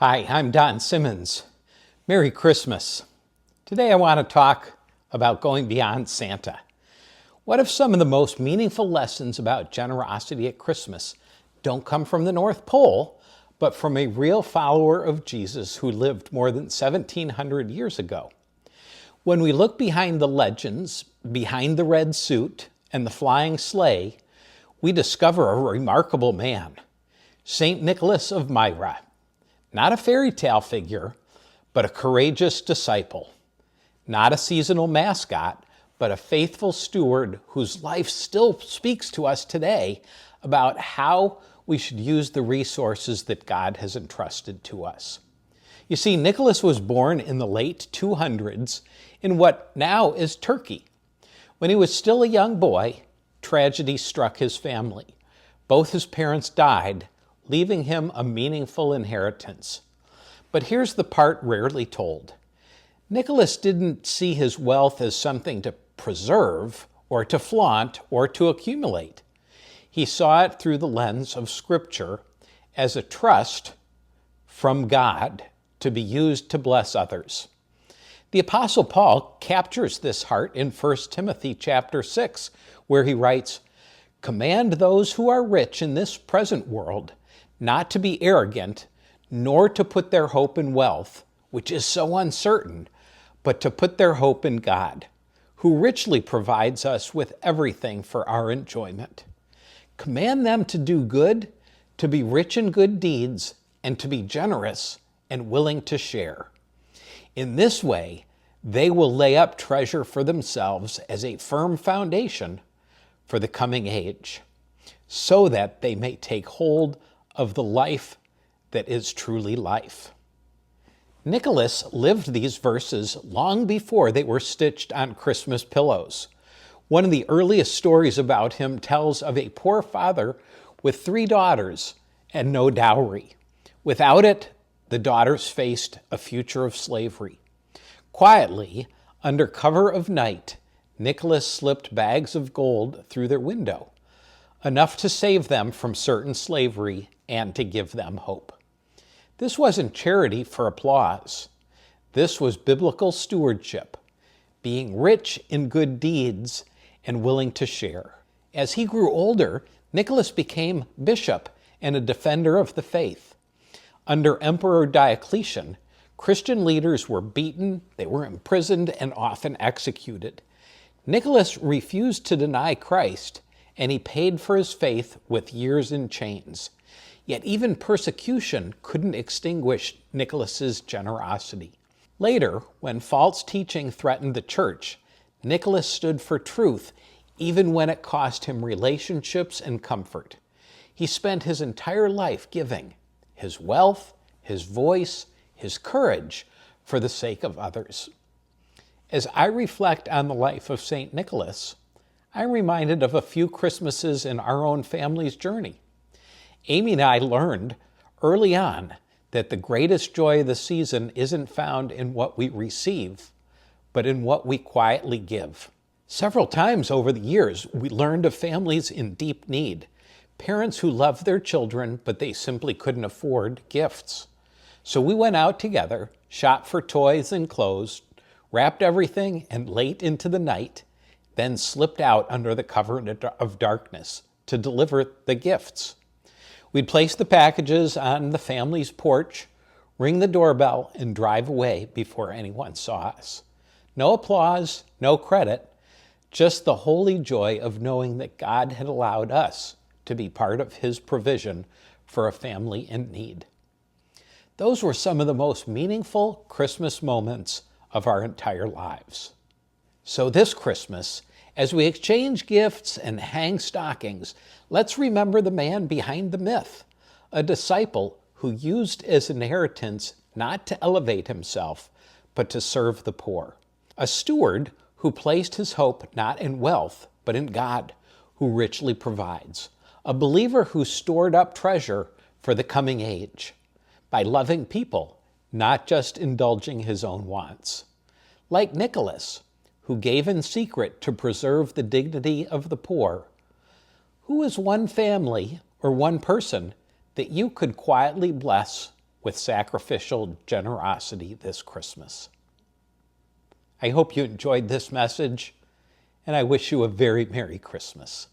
Hi, I'm Don Simmons. Merry Christmas. Today I want to talk about going beyond Santa. What if some of the most meaningful lessons about generosity at Christmas don't come from the North Pole, but from a real follower of Jesus who lived more than 1,700 years ago? When we look behind the legends, behind the red suit and the flying sleigh, we discover a remarkable man, St. Nicholas of Myra. Not a fairy tale figure, but a courageous disciple. Not a seasonal mascot, but a faithful steward whose life still speaks to us today about how we should use the resources that God has entrusted to us. You see, Nicholas was born in the late 200s in what now is Turkey. When he was still a young boy, tragedy struck his family. Both his parents died, leaving him a meaningful inheritance. But here's the part rarely told. Nicholas didn't see his wealth as something to preserve or to flaunt or to accumulate. He saw it through the lens of Scripture as a trust from God to be used to bless others. The Apostle Paul captures this heart in 1 Timothy chapter 6, where he writes, "Command those who are rich in this present world not to be arrogant, nor to put their hope in wealth, which is so uncertain, but to put their hope in God, who richly provides us with everything for our enjoyment. Command them to do good, to be rich in good deeds, and to be generous and willing to share. In this way, they will lay up treasure for themselves as a firm foundation for the coming age, so that they may take hold of the life that is truly life." Nicholas lived these verses long before they were stitched on Christmas pillows. One of the earliest stories about him tells of a poor father with 3 daughters and no dowry. Without it, the daughters faced a future of slavery. Quietly, under cover of night, Nicholas slipped bags of gold through their window, enough to save them from certain slavery and to give them hope. This wasn't charity for applause. This was biblical stewardship, being rich in good deeds and willing to share. As he grew older, Nicholas became bishop and a defender of the faith. Under Emperor Diocletian, Christian leaders were beaten, they were imprisoned, and often executed. Nicholas refused to deny Christ, and he paid for his faith with years in chains. Yet even persecution couldn't extinguish Nicholas's generosity. Later, when false teaching threatened the church, Nicholas stood for truth even when it cost him relationships and comfort. He spent his entire life giving, his wealth, his voice, his courage for the sake of others. As I reflect on the life of St. Nicholas, I'm reminded of a few Christmases in our own family's journey. Amy and I learned early on that the greatest joy of the season isn't found in what we receive, but in what we quietly give. Several times over the years, we learned of families in deep need, parents who loved their children, but they simply couldn't afford gifts. So we went out together, shopped for toys and clothes, wrapped everything, and late into the night, then slipped out under the cover of darkness to deliver the gifts. We'd place the packages on the family's porch, ring the doorbell, and drive away before anyone saw us. No applause, no credit, just the holy joy of knowing that God had allowed us to be part of His provision for a family in need. Those were some of the most meaningful Christmas moments of our entire lives. So this Christmas, as we exchange gifts and hang stockings, let's remember the man behind the myth, a disciple who used his inheritance not to elevate himself, but to serve the poor. A steward who placed his hope not in wealth, but in God, who richly provides. A believer who stored up treasure for the coming age by loving people, not just indulging his own wants. Like Nicholas, who gave in secret to preserve the dignity of the poor. Who is one family or one person that you could quietly bless with sacrificial generosity this Christmas. I hope you enjoyed this message, and I wish you a very Merry Christmas.